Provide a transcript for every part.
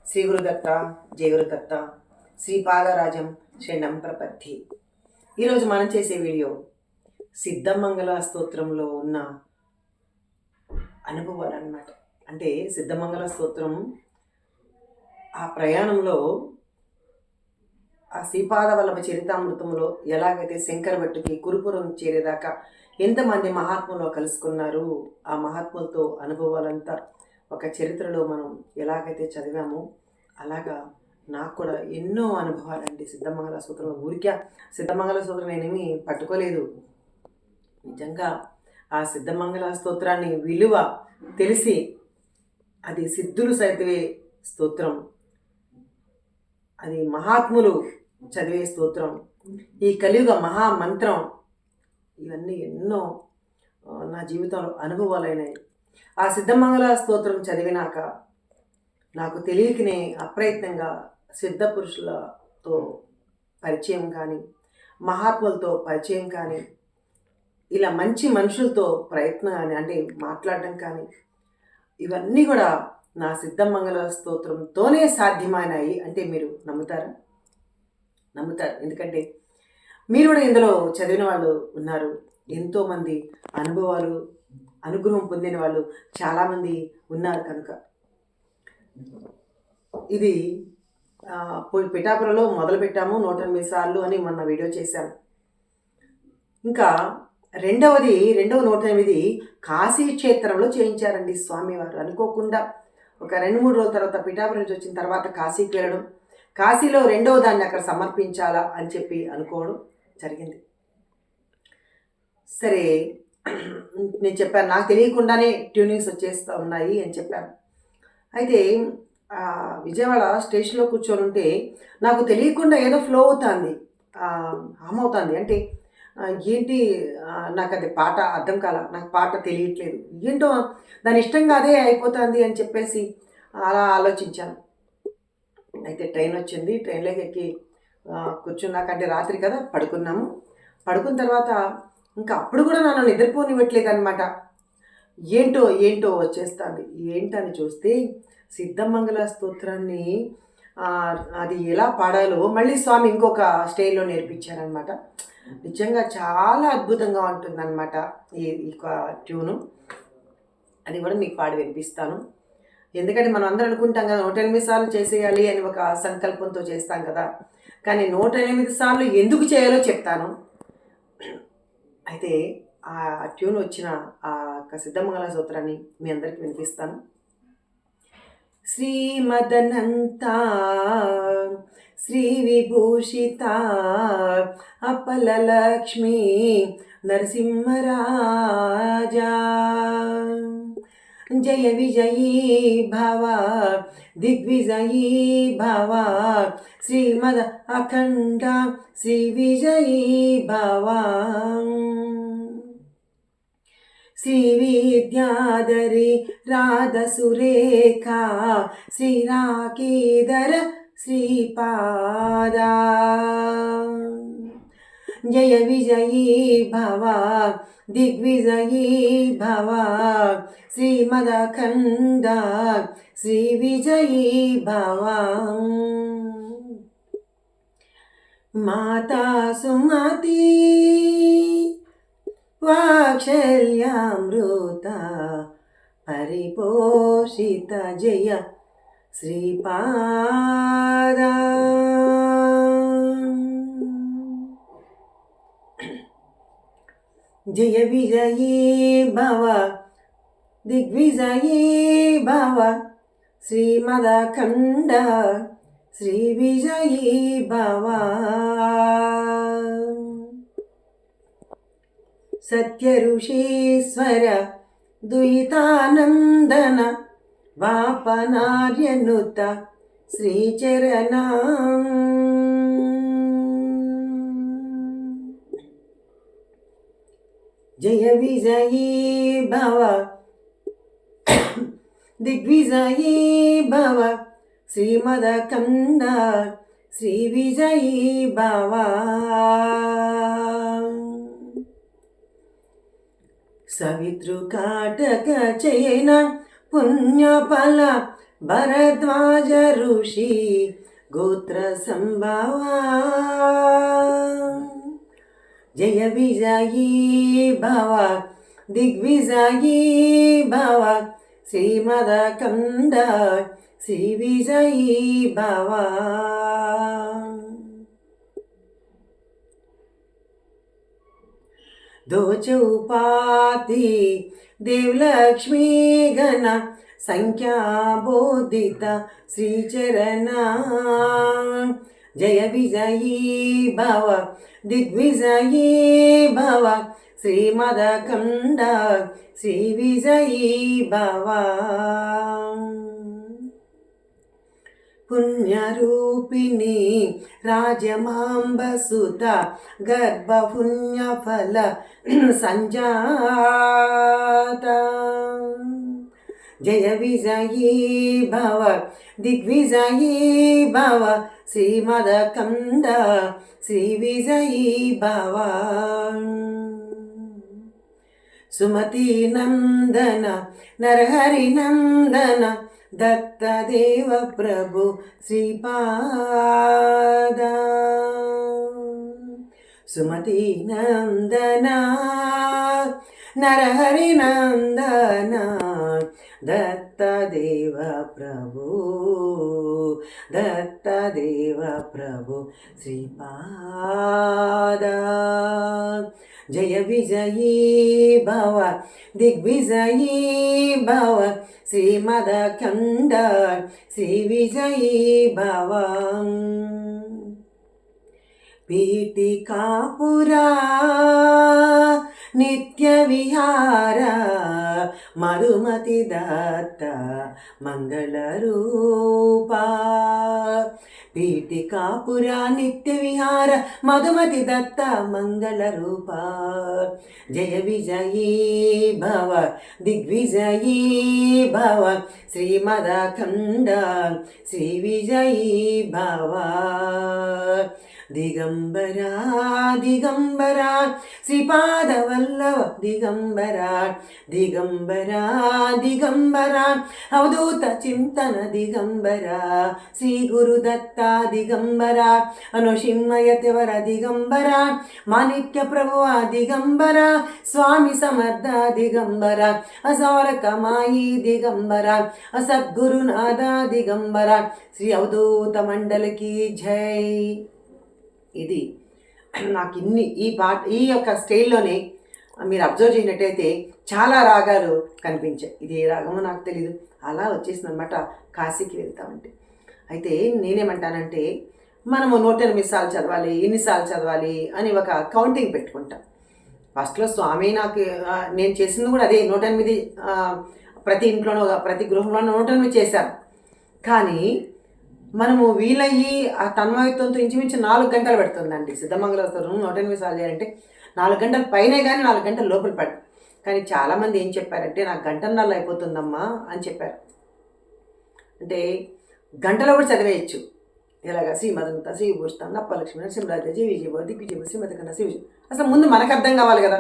శ్రీ గురుదత్త జయ గురుదత్త శ్రీపాదరాజం శరణం ప్రపత్తి. ఈరోజు మనం చేసే వీడియో సిద్ధమంగళ స్తోత్రంలో ఉన్న అనుభవాలు అన్నమాట. అంటే సిద్ధమంగళ స్తోత్రం ఆ ప్రయాణంలో ఆ శ్రీపాద వల్లభ చరితామృతంలో ఎలాగైతే శంకర భట్టుకి కురుపురం చేరేదాకా ఎంతమంది మహాత్ములో కలుసుకున్నారు, ఆ మహాత్ములతో అనుభవాలంతా ఒక చరిత్రలో మనం ఎలాగైతే చదివామో అలాగా నాకు కూడా ఎన్నో అనుభవాలండి సిద్ధమంగళ సూత్రంలో. ఊరికే సిద్ధమంగళ సూత్రం నేనేమి పట్టుకోలేదు. నిజంగా ఆ సిద్ధమంగళ స్తోత్రాన్ని విలువ తెలిసి అది సిద్ధులు సైతవే స్తోత్రం, అది మహాత్ములు చదివే స్తోత్రం, ఈ కలియుగ మహామంత్రం, ఇవన్నీ ఎన్నో నా జీవితంలో అనుభవాలైనాయి. ఆ సిద్ధమంగళ స్తోత్రం చదివినాక నాకు తెలియకనే అప్రయత్నంగా సిద్ధ పురుషులతో పరిచయం కానీ, మహాత్ములతో పరిచయం కానీ, ఇలా మంచి మనుషులతో ప్రయత్నం కానీ, అంటే మాట్లాడడం కానీ, ఇవన్నీ కూడా నా సిద్ధమంగళ స్తోత్రంతోనే సాధ్యమైనాయి. అంటే మీరు నమ్ముతారు. ఎందుకంటే మీరు కూడా ఇందులో చదివిన వాళ్ళు ఉన్నారు. ఎంతోమంది అనుభవాలు, అనుగ్రహం పొందిన వాళ్ళు చాలామంది ఉన్నారు. కనుక ఇది పిఠాపురలో మొదలుపెట్టాము 108 సార్లు అని మొన్న వీడియో చేశాను. ఇంకా రెండవ 108 కాశీ క్షేత్రంలో చేయించారండి స్వామివారు. అనుకోకుండా ఒక 2-3 రోజుల తర్వాత పిఠాపురం నుంచి వచ్చిన తర్వాత కాశీకి వెళ్ళడం, కాశీలో రెండవ దాన్ని అక్కడ సమర్పించాలా అని చెప్పి అనుకోవడం జరిగింది. సరే, నేను చెప్పాను నాకు తెలియకుండానే ట్యూనింగ్స్ వచ్చేస్తూ ఉన్నాయి అని చెప్పాను. అయితే విజయవాడ స్టేషన్లో కూర్చొని ఉంటే నాకు తెలియకుండా ఏదో ఫ్లో అవుతుంది, హామ్ అవుతుంది. అంటే ఏంటి, నాకు అది పాట అర్థం కాల, నాకు పాట తెలియట్లేదు, ఏంటో దాని ఇష్టంగా అదే అయిపోతుంది అని చెప్పేసి అలా ఆలోచించాను. అయితే ట్రైన్ వచ్చింది, ట్రైన్లోకి ఎక్కి కూర్చున్నాకంటే రాత్రి కదా పడుకున్నాము. పడుకున్న తర్వాత ఇంకా అప్పుడు కూడా నన్ను నిద్రపోనివ్వట్లేదు అనమాట. ఏంటో వచ్చేస్తుంది. ఏంటని చూస్తే సిద్ధమంగళ స్తోత్రాన్ని అది ఎలా పాడాలో మళ్ళీ స్వామి ఇంకొక స్టైల్లో నేర్పించారనమాట. నిజంగా చాలా అద్భుతంగా ఉంటుందన్నమాట ఈ ట్యూను. అది కూడా మీకు పాడి వినిపిస్తాను. ఎందుకంటే మనం అందరూ అనుకుంటాం కదా 108 సార్లు చేసేయాలి అని ఒక సంకల్పంతో చేస్తాం కదా, కానీ 108 సార్లు ఎందుకు చేయాలో చెప్తాను. అయితే ఆ ట్యూన్ వచ్చిన ఆ సిద్ధమంగళ స్తోత్రాన్ని మీ అందరికి వినిపిస్తాను. శ్రీమదనంత శ్రీ విభూషిత అప్పలలక్ష్మీ నరసింహరాజా జయ విజయీ భవ దిగ్విజయీ భవ శ్రీమద అఖండ శ్రీ విజయీ భవ శ్రీ విద్యాధరి రాధసురేఖా శ్రీరాకేదర శ్రీపాద జయ విజయీ భవ దిగ్విజయీ భవ శ్రీమదఖండ శ్రీ విజయీ భవ మాతా సుమతి వాత్సల్యామృత పరిపోషిత జయ శ్రీపాద జయ విజయీ భవ దిగ్విజయీ భవ శ్రీమదఖండ శ్రీ విజయీ భవ సత్య ఋషీశ్వర ద్వైతానందన వాపనార్యనుత శ్రీచరణ జయ విజయీ భవ దిగ్విజయీ భవ శ్రీమదఖండ శ్రీ విజయీ భవ సవితృకాటక చయన పుణ్యఫల భరద్వాజ ఋషి గోత్ర సంభవా జయ విజయీ భవ దిగ్విజయీ భవ శ్రీమదకండ శ్రీ విజయీ భవ. దోచౌపాతి దేవలక్ష్మీ గణ సంఖ్యాబోధిత శ్రీచరణ జయ విజయీ భవ దిగ్విజయీ భవ శ్రీమదకండ శ్రీ విజయీ భవ. పుణ్యరూపిణి రాజమాంబసుత గర్భపుణ్యఫల సంజాత జయ విజయీ భవ దిగ్విజయీ భవ శ్రీమదకండ శ్రీ విజయీ భవ. సుమతి నందన నరహరి నందన దత్తదేవ ప్రభు శ్రీపాద సుమతి నందన నరహరి నందన దత్తదేవ ప్రభు దత్తదేవ ప్రభు శ్రీపాద జయ విజయీ భవ దిగ్విజయీ భవ శ్రీమదకండ శ్రీ విజయీ భవ. పీఠికాపురా నిత్య విహార మధుమతి దత్త మంగళరూపా పీఠికాపురా నిత్య విహార మధుమతి దత్త మంగళరూప జయ విజయీ భవ దిగ్విజయీ భవ శ్రీమదఖండ శ్రీ విజయీ భవ. దిగంబరా దిగంబరా శ్రీపాదవల్లభ దిగంబరా దిగంబరా దిగంబరా అవధూత చింతన దిగంబరా శ్రీ గురుదత్త దిగంబరా అనుషిమ్మయతివర దిగంబరా మాణిక్య ప్రభువ దిగంబరా స్వామి సమర్థ దిగంబరా అసారకమాయి దిగంబరా అసద్గురునాథ దిగంబరా శ్రీ అవధూత మండలికి జై. ఇది నాకు ఈ యొక్క స్టైల్లోనే మీరు అబ్జర్వ్ చేసినట్టయితే చాలా రాగాలు కనిపించాయి. ఇది ఏ రాగమో నాకు తెలీదు, అలా వచ్చేసింది అనమాట కాశీకి వెళ్తామంటే. అయితే నేనేమంటానంటే మనము 108 సార్లు చదవాలి, ఎన్నిసార్లు చదవాలి అని ఒక కౌంటింగ్ పెట్టుకుంటాం. ఫస్ట్లో స్వామి నాకు నేను చేసింది కూడా అదే 108. ప్రతి ఇంట్లోనూ ప్రతి గృహంలోనూ 108 చేశాను. కానీ మనము వీలయ్యి ఆ తన్మయత్వంతో ఇంచుమించు 4 గంటలు పెడుతుందండి. సిద్ధమంగళోత్తరం 108 సార్లు చేయాలంటే 4 గంటల పైనే, కానీ 4 గంటల లోపల పడు. కానీ చాలామంది ఏం చెప్పారంటే నాకు గంటన్నర అయిపోతుందమ్మా అని చెప్పారు. అంటే గంటలో కూడా చదివేయచ్చు. ఇలాగా శ్రీమదంత శ్రీభూషితం నప్పలక్ష్మి నరసింహరాజ జీ విజయ దిగ్విజయ శ్రీమతికన్న శ్రీ విజయ. అసలు ముందు మనకు అర్థం కావాలి కదా.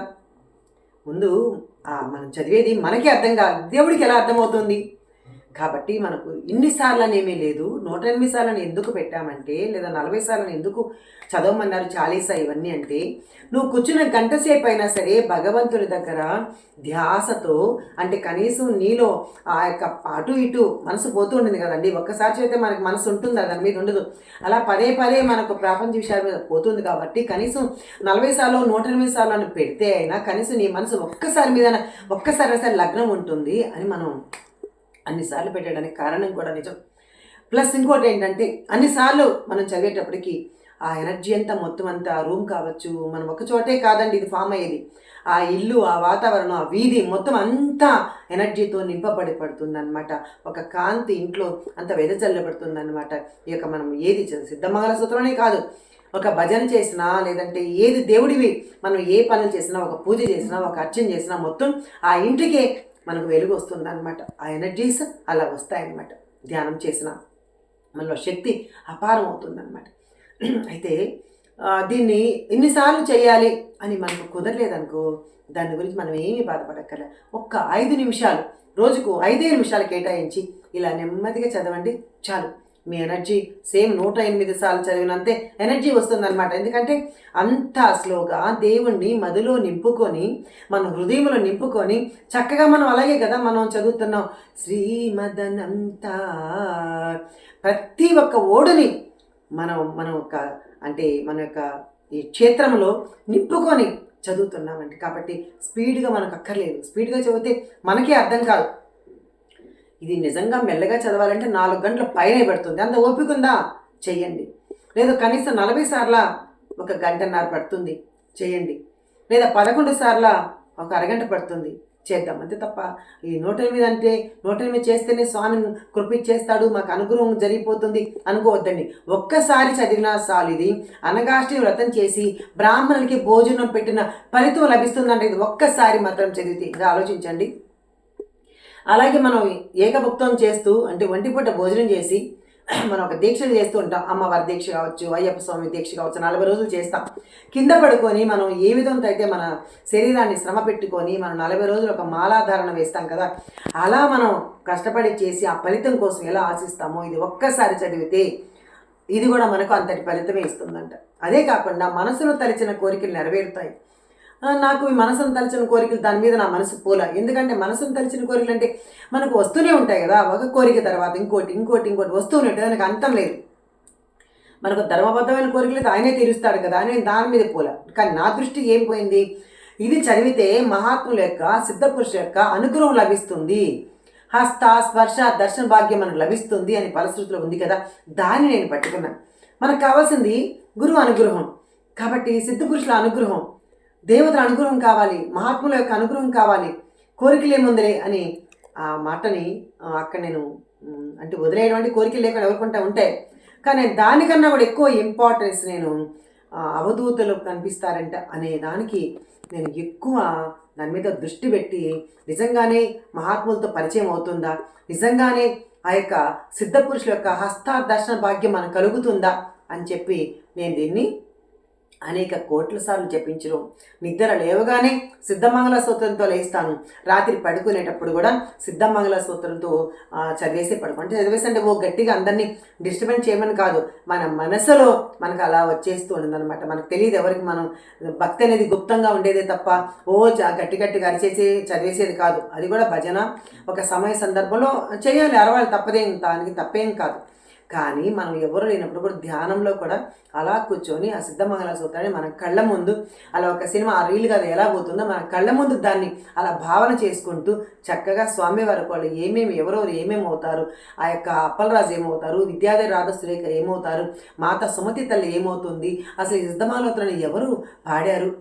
ముందు మనం చదివేది మనకే అర్థం కావాలి, దేవుడికి ఎలా అర్థమవుతుంది. కాబట్టి మనకు ఇన్నిసార్లు అనేమీ లేదు. 108 సార్లని ఎందుకు పెట్టామంటే, లేదా 40 సార్లని ఎందుకు చదవమన్నారు చాలీసా ఇవన్నీ అంటే, నువ్వు కూర్చున్న గంట సేపు అయినా సరే భగవంతుడి దగ్గర ధ్యాసతో, అంటే కనీసం నీలో ఆ యొక్క అటు ఇటు మనసు పోతూ ఉంటుంది కదండి. ఒక్కసారి చదివితే మనకు మనసు ఉంటుంది, దాని మీద ఉండదు. అలా పదే పదే మనకు ప్రపంచ విషయాల మీద పోతుంది. కాబట్టి కనీసం 40 సార్లు 108 సార్లు అని పెడితే అయినా కనీసం నీ మనసు ఒక్కసారి అసలు లగ్నం ఉంటుంది అని మనం అన్నిసార్లు పెట్టడానికి కారణం కూడా నిజం. ప్లస్ ఇంకోటి ఏంటంటే అన్నిసార్లు మనం చదివేటప్పటికి ఆ ఎనర్జీ అంతా మొత్తం అంతా రూమ్ కావచ్చు, మనం ఒక చోటే కాదండి ఇది ఫామ్ అయ్యేది. ఆ ఇల్లు, ఆ వాతావరణం, ఆ వీధి మొత్తం అంతా ఎనర్జీతో పడుతుంది అనమాట. ఒక కాంతి ఇంట్లో అంత వెదజల్లబడుతుంది అనమాట. ఈ యొక్క మనం ఏది సిద్ధమంగళ సూత్రమే కాదు, ఒక భజన చేసినా, లేదంటే ఏది దేవుడివి మనం ఏ పనులు చేసినా, ఒక పూజ చేసినా, ఒక అర్చన చేసినా మొత్తం ఆ ఇంటికే మనకు వెలుగు వస్తుంది అనమాట. ఆ ఎనర్జీస్ అలా వస్తాయన్నమాట. ధ్యానం చేసిన మనలో శక్తి అపారం అవుతుందన్నమాట. అయితే దీన్ని ఎన్నిసార్లు చేయాలి అని మనకు కుదరలేదనుకో, దాని గురించి మనం ఏమీ బాధపడక్కర్లే. ఒక్క 5 నిమిషాలు, రోజుకు 5 నిమిషాలు కేటాయించి ఇలా నెమ్మదిగా చదవండి చాలు. మీ ఎనర్జీ సేమ్ 108 సార్లు చదివినంతే ఎనర్జీ వస్తుందన్నమాట. ఎందుకంటే అంత స్లోగా దేవుణ్ణి మదిలో నింపుకొని మన హృదయంలో నింపుకొని చక్కగా మనం అలాగే కదా మనం చదువుతున్నాం. శ్రీమదనంతా ప్రతి ఒక్క ఓడుని మన యొక్క అంటే మన యొక్క ఈ క్షేత్రంలో నింపుకొని చదువుతున్నామండి. కాబట్టి స్పీడ్గా మనకు అక్కర్లేదు. స్పీడ్గా చదివితే మనకే అర్థం కాదు. ఇది నిజంగా మెల్లగా చదవాలంటే 4 గంటల పైనే పడుతుంది. అంత ఓపిక ఉందా చెయ్యండి. లేదా కనీసం 40 సార్ల 1 గంటన్నర పడుతుంది చేయండి. లేదా 11 సార్ల 1 అరగంట పడుతుంది చేద్దాం. అంతే తప్ప ఈ 108 అంటే 108 చేస్తేనే స్వామి కృపిచ్చేస్తాడు, మాకు అనుగ్రహం జరిగిపోతుంది అనుకోవద్దండి. ఒక్కసారి చదివినా చాలు. ఇది అనగాష్టి వ్రతం చేసి బ్రాహ్మణులకి భోజనం పెట్టిన ఫలితం లభిస్తుందంటే ఇది ఒక్కసారి మాత్రం చదివితే. ఇది ఆలోచించండి. అలాగే మనం ఏకభుక్తం చేస్తూ అంటే ఒంటిపూట భోజనం చేసి మనం ఒక దీక్షలు చేస్తూ ఉంటాం. అమ్మవారి దీక్ష కావచ్చు, అయ్యప్ప స్వామి దీక్ష కావచ్చు, 40 రోజులు చేస్తాం. కింద పడుకొని మనం ఏ విధంగా అయితే మన శరీరాన్ని శ్రమ పెట్టుకొని మనం 40 రోజులు ఒక మాలాధారణ వేస్తాం కదా, అలా మనం కష్టపడి చేసి ఆ ఫలితం కోసం ఎలా ఆశిస్తామో ఇది ఒక్కసారి చదివితే ఇది కూడా మనకు అంతటి ఫలితమే ఇస్తుందంట. అదే కాకుండా మనసులో తలిచిన కోరికలు నెరవేరుతాయి. నాకు ఈ మనసును తలిచిన కోరికలు దాని మీద నా మనసు పోల. ఎందుకంటే మనసును తలిచిన కోరికలు అంటే మనకు వస్తూనే ఉంటాయి కదా, ఒక కోరిక తర్వాత ఇంకోటి వస్తూనే ఉంటాయి, దానికి అంతం లేదు. మనకు ధర్మబద్ధమైన కోరికలు అయితే ఆయనే తీరుస్తాడు కదా అని దాని మీద పోల. కానీ నా దృష్టి ఏం పోయింది, ఇది చదివితే మహాత్ముల యొక్క సిద్ధపురుషుల యొక్క అనుగ్రహం లభిస్తుంది, హస్త స్పర్శ దర్శన భాగ్యం మనకు లభిస్తుంది అని ఫలశ్రుతిలో ఉంది కదా, దాన్ని నేను పట్టుకున్నాను. మనకు కావాల్సింది గురువు అనుగ్రహం. కాబట్టి సిద్ధపురుషుల అనుగ్రహం, దేవతల అనుగ్రహం కావాలి, మహాత్ముల యొక్క అనుగ్రహం కావాలి, కోరికలు ఏముందిలే అని ఆ మాటని అక్కడ నేను అంటే వదిలేయడం అంటే కోరికలు లేకుండా ఎవరుకుంటా ఉంటాయి. కానీ దానికన్నా కూడా ఎక్కువ ఇంపార్టెన్స్ నేను అవధూతలు కనిపిస్తారంట అనే దానికి నేను ఎక్కువ దాని మీద దృష్టి పెట్టి నిజంగానే మహాత్ములతో పరిచయం అవుతుందా, నిజంగానే ఆ యొక్క సిద్ధపురుషుల యొక్క హస్తాదర్శన భాగ్యం మనకు కలుగుతుందా అని చెప్పి నేను దీన్ని అనేక కోట్ల సార్లు జపించడం. నిద్ర లేవగానే సిద్ధమంగళ సూత్రంతో లేస్తాను. రాత్రి పడుకునేటప్పుడు కూడా సిద్ధమంగళ సూత్రంతో చదివేసే అంటే చదివేసి అంటే గట్టిగా అందరినీ డిస్టర్బెన్స్ చేయమని కాదు, మన మనసులో మనకు అలా వచ్చేస్తూ ఉండదన్నమాట. మనకు తెలియదు ఎవరికి మనం భక్తి అనేది గుప్తంగా ఉండేదే తప్ప గట్టిగా అరిచేసి చదివేసేది కాదు. అది కూడా భజన ఒక సమయ సందర్భంలో చేయాలి, అరవాలి, తప్పదేం, దానికి తప్పేం కాదు. కానీ మనం ఎవరు లేనప్పుడు కూడా ధ్యానంలో కూడా అలా కూర్చొని ఆ సిద్ధమంగళ సూత్రాన్ని మన కళ్ళ ముందు అలా ఒక సినిమా ఆ రీల్ కదా ఎలా పోతుందో మన కళ్ళ ముందు దాన్ని అలా భావన చేసుకుంటూ చక్కగా స్వామివారి వాళ్ళు ఎవరెవరు ఏమేమి అవుతారు, ఆ యొక్క అప్పలరాజు ఏమవుతారు, విద్యాధరి రాధసురేఖ ఏమవుతారు, మాత సుమతి తల్లి ఏమవుతుంది, అసలు ఈ సిద్ధమంగళ సూత్రాన్ని ఎవరు పాడారు,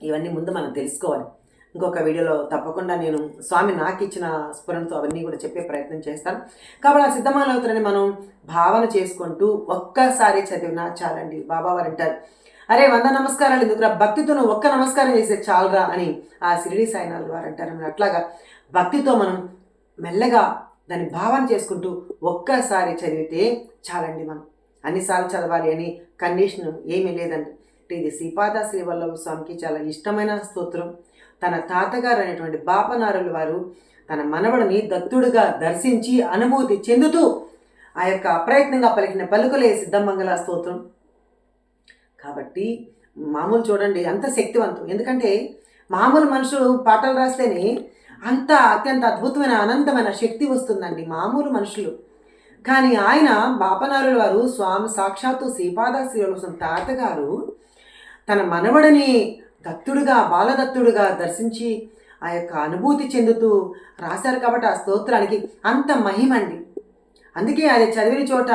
ఇవన్నీ ముందు మనం తెలుసుకోవాలి. ఇంకొక వీడియోలో తప్పకుండా నేను స్వామి నాకు ఇచ్చిన స్ఫురణతో అవన్నీ కూడా చెప్పే ప్రయత్నం చేస్తాను. కాబట్టి ఆ సిద్ధమంగళ సూత్రాన్ని మనం భావన చేసుకుంటూ ఒక్కసారి చదివినా చాలండి. బాబావారు అంటారు, అరే 100 నమస్కారాలు ఎందుకురా, భక్తితో నువ్వు ఒక్క నమస్కారం చేసే చాలరా అని ఆ షిరిడి సాయినాథ్ వారు అంటారు. అట్లాగా భక్తితో మనం మెల్లగా దాన్ని భావన చేసుకుంటూ ఒక్కసారి చదివితే చాలండి. మనం అన్నిసార్లు చదవాలి అని కండిషన్ ఏమీ లేదండి. ఇది శ్రీపాద శ్రీవల్లభ స్వామికి చాలా ఇష్టమైన స్తోత్రం. తన తాతగారు అనేటువంటి బాపనారుల వారు తన మనవడిని దత్తుడుగా దర్శించి అనుభూతి చెందుతూ ఆ యొక్క అప్రయత్నంగా పలికిన పలుకులే సిద్ధమంగళ స్తోత్రం. కాబట్టి మామూలు చూడండి అంత శక్తివంతం. ఎందుకంటే మామూలు మనుషులు పాటలు రాస్తేనే అంత అత్యంత అద్భుతమైన అనంతమైన శక్తి వస్తుందండి మామూలు మనుషులు. కానీ ఆయన బాపనారుల వారు స్వామి సాక్షాత్తు శ్రీపాద శ్రీవల్లభ తాతగారు తన మనవడిని దత్తుడుగా బాలదత్తుడుగా దర్శించి ఆ యొక్క అనుభూతి చెందుతూ రాశారు. కాబట్టి ఆ స్తోత్రానికి అంత మహిమండి. అందుకే అది చదివిన చోట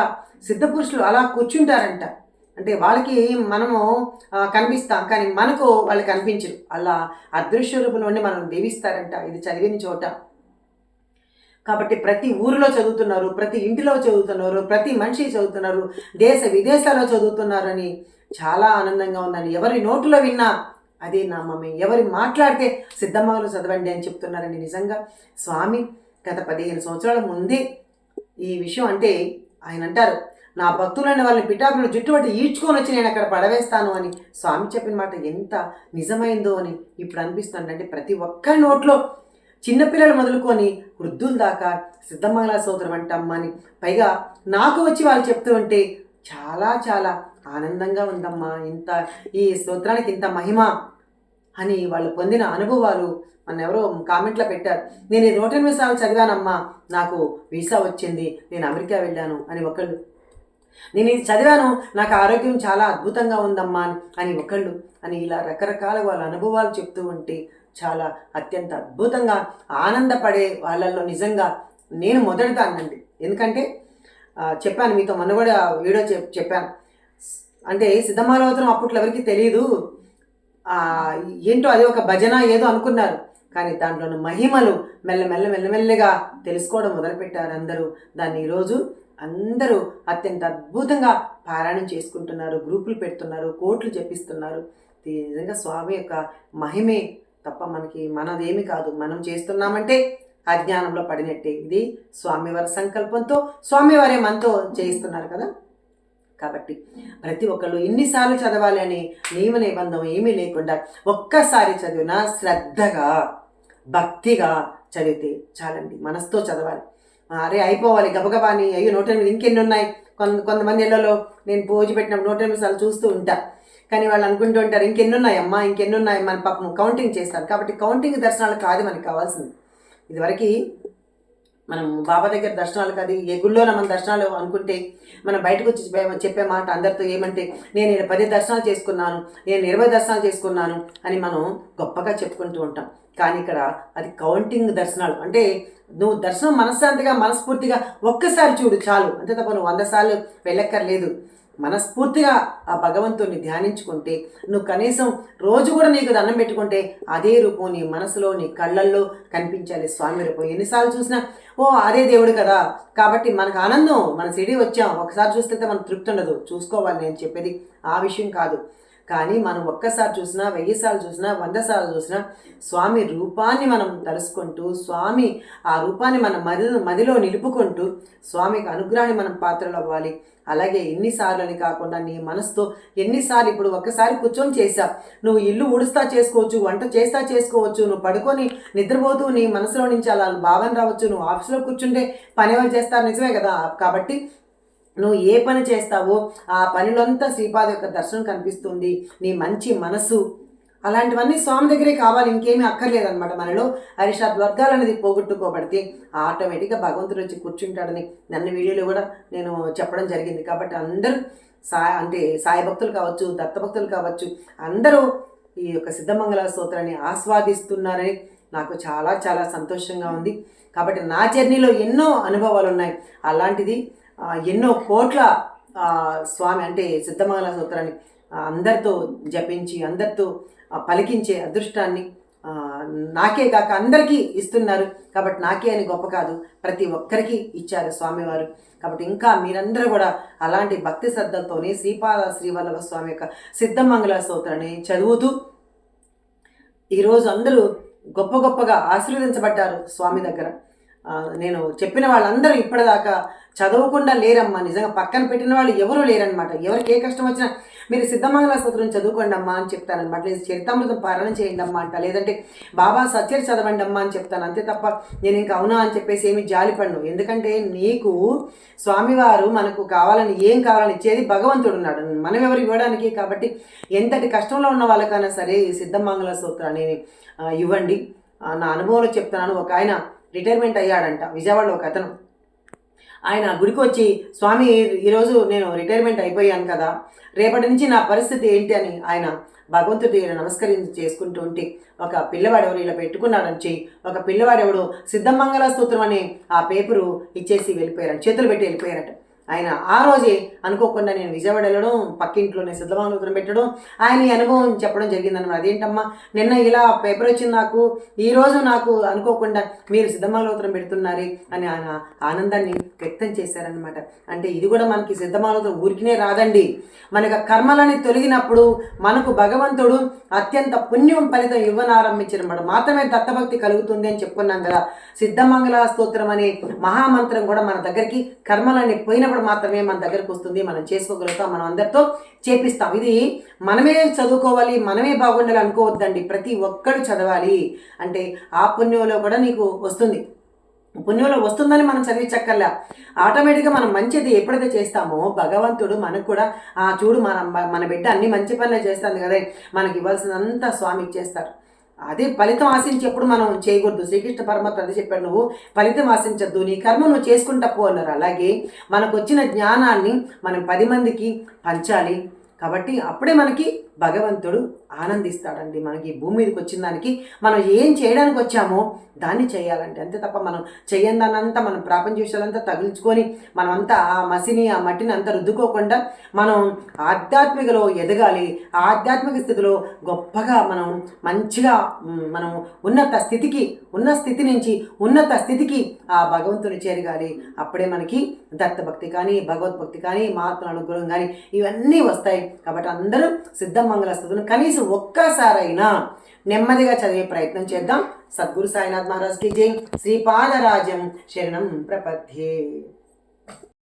సిద్ధపురుషులు అలా కూర్చుంటారంట. అంటే వాళ్ళకి మనము కనిపిస్తాం కానీ మనకు వాళ్ళు కనిపించరు. అలా అదృశ్య రూపంలోనే మనం దీవిస్తారంట ఇది చదివిన చోట. కాబట్టి ప్రతి ఊరిలో చదువుతున్నారు, ప్రతి ఇంటిలో చదువుతున్నారు, ప్రతి మనిషి చదువుతున్నారు, దేశ విదేశాల్లో చదువుతున్నారని చాలా ఆనందంగా ఉందండి. ఎవరి నోటిలో విన్నా అదే నామమే, ఎవరి మాట్లాడితే సిద్ధమంగళ చదవండి అని చెప్తున్నారండి. నిజంగా స్వామి గత 15 సంవత్సరాల ముందే ఈ విషయం అంటే ఆయన అంటారు, నా భక్తులైన వాళ్ళని పిఠాపులు జుట్టుబట్టి ఈడ్చుకొని వచ్చి నేను అక్కడ పడవేస్తాను అని స్వామి చెప్పిన మాట ఎంత నిజమైందో అని ఇప్పుడు అనిపిస్తుంది. అంటే ప్రతి ఒక్క నోట్లో చిన్నపిల్లలు మొదలుకొని వృద్ధుల దాకా సిద్ధమంగళ స్తోత్రం అంటమ్మా అని పైగా నాకు వచ్చి వాళ్ళు చెప్తూ ఉంటే చాలా చాలా ఆనందంగా ఉందమ్మా, ఇంత ఈ స్తోత్రానికి ఇంత మహిమ అని వాళ్ళు పొందిన అనుభవాలు మన ఎవరో కామెంట్లో పెట్టారు. నేను 108 సార్లు చదివానమ్మా, నాకు వీసా వచ్చింది, నేను అమెరికా వెళ్ళాను అని ఒకళ్ళు, నేను ఇది చదివాను, నాకు ఆరోగ్యం చాలా అద్భుతంగా ఉందమ్మా అని ఒకళ్ళు, అని ఇలా రకరకాల వాళ్ళ అనుభవాలు చెప్తూ ఉంటే చాలా అత్యంత అద్భుతంగా ఆనందపడే వాళ్ళల్లో నిజంగా నేను మొదటిదాన్నండి. ఎందుకంటే చెప్పాను మీతో మొన్న కూడా వీడియో చెప్పాను, అంటే సిద్ధమాలవతరం అప్పట్లో ఎవరికి తెలియదు, ఏంటో అది ఒక భజన ఏదో అనుకున్నారు, కానీ దాంట్లోని మహిమలు మెల్లమెల్లగా తెలుసుకోవడం మొదలుపెట్టారు అందరూ. దాన్ని ఈరోజు అందరూ అత్యంత అద్భుతంగా పారాయణం చేసుకుంటున్నారు, గ్రూపులు పెడుతున్నారు, కోట్లు చెప్పిస్తున్నారు. నిజంగా స్వామి యొక్క మహిమే తప్ప మనదేమి కాదు. మనం చేస్తున్నామంటే అజ్ఞానంలో పడినట్టే. ఇది స్వామివారి సంకల్పంతో స్వామివారే మనతో చేయిస్తున్నారు కదా. కాబట్టి ప్రతి ఒక్కళ్ళు ఎన్నిసార్లు చదవాలి అనే నియమ నిబంధన ఏమీ లేకుండా ఒక్కసారి చదివినా శ్రద్ధగా భక్తిగా చదివితే చాలండి. మనసుతో చదవాలి. అరే అయిపోవాలి గబగబాని, అయ్యో 108 ఇంకెన్ని ఉన్నాయి. కొంతమంది ఇళ్లలో నేను పూజ పెట్టినప్పుడు 108 సార్లు చూస్తూ ఉంటా, కానీ వాళ్ళు అనుకుంటూ ఉంటారు ఇంకెన్ని ఉన్నాయమ్మా మన పాపం కౌంటింగ్ చేస్తారు. కాబట్టి కౌంటింగ్ దర్శనాలు కాదు మనకి కావాల్సింది. ఇదివరకు మనం బాబా దగ్గర దర్శనాలు కాదు, ఏ గుళ్ళోన మన దర్శనాలు అనుకుంటే మనం బయటకు వచ్చి చెప్పే మాట అందరితో ఏమంటే నేను 10 దర్శనాలు చేసుకున్నాను, నేను 20 దర్శనాలు చేసుకున్నాను అని మనం గొప్పగా చెప్పుకుంటూ ఉంటాం. కానీ ఇక్కడ అది కౌంటింగ్ దర్శనాలు. అంటే నువ్వు దర్శనం మనశ్శాంతిగా మనస్ఫూర్తిగా ఒక్కసారి చూడు చాలు, అంతే తప్ప నువ్వు 100 సార్లు వెళ్ళక్కర్లేదు. మనస్ఫూర్తిగా ఆ భగవంతుడిని ధ్యానించుకుంటే, నువ్వు కనీసం రోజు కూడా నీకు దండం పెట్టుకుంటే అదే రూపం నీ మనసులో నీ కళ్ళల్లో కనిపించాలి. స్వామి రూపం ఎన్నిసార్లు చూసినా ఓ అదే దేవుడు కదా, కాబట్టి మనకు ఆనందం, మన సిడి వచ్చాం, ఒకసారి చూస్తే మనకు తృప్తి ఉండదు. చూసుకోవాలి, నేను చెప్పేది ఆ విషయం కాదు. కానీ మనం ఒక్కసారి చూసినా 1000 సార్లు చూసినా 100 సార్లు చూసినా స్వామి రూపాన్ని మనం తలుసుకుంటూ, స్వామి ఆ రూపాన్ని మన మదిలో నిలుపుకుంటూ స్వామికి అనుగ్రహాన్ని మనం పాత్రలు అవ్వాలి. అలాగే ఎన్నిసార్లు అని కాకుండా నీ మనసుతో ఎన్నిసార్లు, ఇప్పుడు ఒక్కసారి కూర్చొని చేసావు, నువ్వు ఇల్లు ఊడుస్తా చేసుకోవచ్చు, వంట చేస్తా చేసుకోవచ్చు, నువ్వు పడుకొని నిద్రపోతూ నీ మనసులో నుంచి అలా భావన రావచ్చు, నువ్వు ఆఫీస్లో కూర్చుంటే పని ఎవరు చేస్తారు, నిజమే కదా. కాబట్టి నువ్వు ఏ పని చేస్తావో ఆ పనిలోంతా శ్రీపాద యొక్క దర్శనం కనిపిస్తుంది. నీ మంచి మనసు అలాంటివన్నీ స్వామి దగ్గరే కావాలి, ఇంకేమీ అక్కర్లేదనమాట. మనలో అరిషాద్ వర్గాలు అనేది పోగొట్టుకోబడితే ఆటోమేటిక్గా భగవంతుడు వచ్చి కూర్చుంటాడని నన్ను వీడియోలో కూడా నేను చెప్పడం జరిగింది. కాబట్టి అందరూ సాయి భక్తులు కావచ్చు, దత్తభక్తులు కావచ్చు, అందరూ ఈ యొక్క సిద్ధమంగళ స్తోత్రాన్ని ఆస్వాదిస్తున్నారని నాకు చాలా చాలా సంతోషంగా ఉంది. కాబట్టి నా జర్నీలో ఎన్నో అనుభవాలు ఉన్నాయి. అలాంటిది ఎన్నో కోట్ల స్వామి అంటే సిద్ధమంగళ స్తోత్రాన్ని అందరితో జపించి అందరితో పలికించే అదృష్టాన్ని నాకే కాక అందరికీ ఇస్తున్నారు. కాబట్టి నాకే అని గొప్ప కాదు, ప్రతి ఒక్కరికి ఇచ్చారు స్వామివారు. కాబట్టి ఇంకా మీరందరూ కూడా అలాంటి భక్తి శ్రద్ధలతోనే శ్రీపాద శ్రీవల్లభ స్వామి యొక్క సిద్ధమంగళ స్తోత్రాన్ని చదువుతూ ఈరోజు అందరూ గొప్పగా ఆశీర్వదించబడ్డారు స్వామి దగ్గర. నేను చెప్పిన వాళ్ళందరూ ఇప్పటిదాకా చదవకుండా లేరమ్మా. నిజంగా పక్కన పెట్టిన వాళ్ళు ఎవరూ లేరనమాట. ఎవరికి ఏ కష్టం వచ్చినా మీరు సిద్ధమంగళ స్తోత్రం చదువుకోండి అమ్మా అని చెప్తానమాట. లేదు చరితామృతం పారాయణ చేయండి అమ్మా అంట, లేదంటే బాబా సత్యలు చదవండి అమ్మా అని చెప్తాను. అంతే తప్ప నేను ఇంకా అవునా అని చెప్పేసి ఏమి జాలిపడను. ఎందుకంటే నీకు స్వామివారు మనకు కావాలని ఏం కావాలని ఇచ్చేది భగవంతుడు ఉన్నాడు, మనం ఎవరు ఇవ్వడానికి. కాబట్టి ఎంతటి కష్టంలో ఉన్న వాళ్ళకైనా సరే ఈ సిద్ధమంగళ స్తోత్రాన్ని ఇవ్వండి. నా అనుభవంలో చెప్తున్నాను. ఒక ఆయన రిటైర్మెంట్ అయ్యాడంట విజయవాడలో. ఒక అతను ఆయన గుడికి వచ్చి, స్వామి ఈరోజు నేను రిటైర్మెంట్ అయిపోయాను కదా, రేపటి నుంచి నా పరిస్థితి ఏంటి అని ఆయన భగవంతుడి నమస్కరించి చేసుకుంటూ ఉంటే ఒక పిల్లవాడెవరు ఇలా పెట్టుకున్నాడని చెయ్యి, ఒక పిల్లవాడెవడు సిద్ధమంగళ స్తోత్రం అని ఆ పేపరు ఇచ్చేసి వెళ్ళిపోయారట, చేతులు పెట్టి వెళ్ళిపోయారట. ఆయన ఆ రోజే అనుకోకుండా నేను విజయవాడ వెళ్ళడం, పక్కింట్లోనే సిద్ధమంగళ స్తోత్రం పెట్టడం, ఆయన ఈ అనుభవం చెప్పడం జరిగిందన్నమాట. అదేంటమ్మా నిన్న ఇలా పేపర్ వచ్చింది నాకు, ఈరోజు నాకు అనుకోకుండా మీరు సిద్ధమంగళ స్తోత్రం పెడుతున్నారే అని ఆయన ఆనందాన్ని వ్యక్తం చేశారనమాట. అంటే ఇది కూడా మనకి సిద్ధమంగళ స్తోత్రం ఊరికినే రాదండి. మనకు కర్మలని తొలగినప్పుడు మనకు భగవంతుడు అత్యంత పుణ్యం ఫలితం ఇవ్వనారంభించినప్పుడు మాత్రమే దత్తభక్తి కలుగుతుంది అని చెప్పుకున్నాం కదా. సిద్ధమంగళ స్తోత్రం అనే మహామంత్రం కూడా మన దగ్గరికి కర్మలని పోయినప్పుడు చేసినప్పుడు మాత్రమే మన దగ్గరకు వస్తుంది, మనం చేసుకోగలుగుతాం, మనం అందరితో చేపిస్తాం. ఇది మనమే చదువుకోవాలి, మనమే బాగుండాలి అనుకోవద్దండి. ప్రతి ఒక్కరు చదవాలి. అంటే ఆ పుణ్యంలో కూడా నీకు వస్తుంది. పుణ్యంలో వస్తుందని మనం చదివించక్కర్లా. ఆటోమేటిక్గా మనం మంచిది ఎప్పుడైతే చేస్తామో భగవంతుడు మనకు కూడా చూడు మన బిడ్డ అన్ని మంచి పనులే చేస్తుంది కదా, మనకి ఇవ్వాల్సినంత స్వామి ఇచ్చేస్తారు. అదే ఫలితం ఆశించి ఎప్పుడు మనం చేయకూడదు. శ్రీకృష్ణ పరమాత్మ అదే చెప్పాడు, నువ్వు ఫలితం ఆశించద్దు, నీ కర్మ నువ్వు చేసుకుంటా పో అన్నారు. అలాగే మనకు వచ్చిన జ్ఞానాన్ని మనం 10 మందికి పంచాలి. కాబట్టి అప్పుడే మనకి భగవంతుడు ఆనందిస్తాడండి. మనకి భూమి మీదకి వచ్చిన దానికి మనం ఏం చేయడానికి వచ్చామో దాన్ని చేయాలంటే, అంతే తప్ప మనం చెయ్యని దానంతా మనం ప్రాపంచ విషయాలంతా తగిలించుకొని మనమంతా ఆ మసిని ఆ మట్టిని అంతా రుద్దుకోకుండా మనం ఆధ్యాత్మికలో ఎదగాలి. ఆ ఆధ్యాత్మిక స్థితిలో గొప్పగా మనం మంచిగా మనం ఉన్నత స్థితి నుంచి ఉన్నత స్థితికి ఆ భగవంతుని చేరగాలి. అప్పుడే మనకి దత్తభక్తి కానీ భగవద్భక్తి కానీ మహాత్ముల అనుగ్రహం కానీ ఇవన్నీ వస్తాయి. కాబట్టి అందరూ సిద్ధమంగళ స్థుతులను కనీసం ఒక్కసారైనా నెమ్మదిగా చదివే ప్రయత్నం చేద్దాం. సద్గురు సాయినాథ్ మహారాజ్ కి జై. శ్రీపాదరాజం శరణం ప్రపద్యే.